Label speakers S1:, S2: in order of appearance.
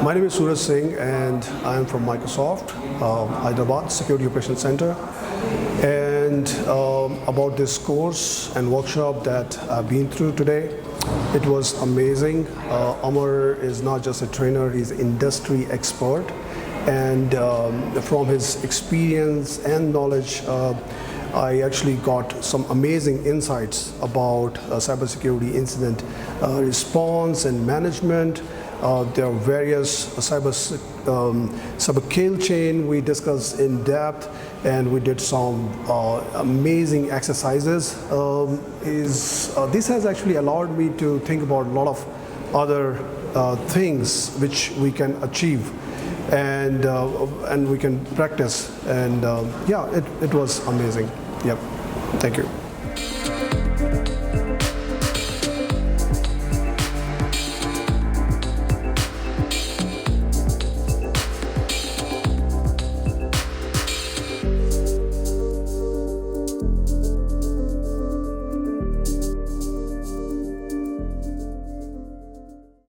S1: My name is Suraj Singh and I am from Microsoft, Hyderabad Security Operations Center. And about this course and workshop that I've been through today, it was amazing. Amar is not just a trainer, he's an industry expert. And from his experience and knowledge, I actually got some amazing insights about cybersecurity incident response and management. There are various cyber kill chain we discussed in depth, and we did some amazing exercises. This has actually allowed me to think about a lot of other things which we can achieve and we can practice, and yeah, it was amazing. Yep, thank you.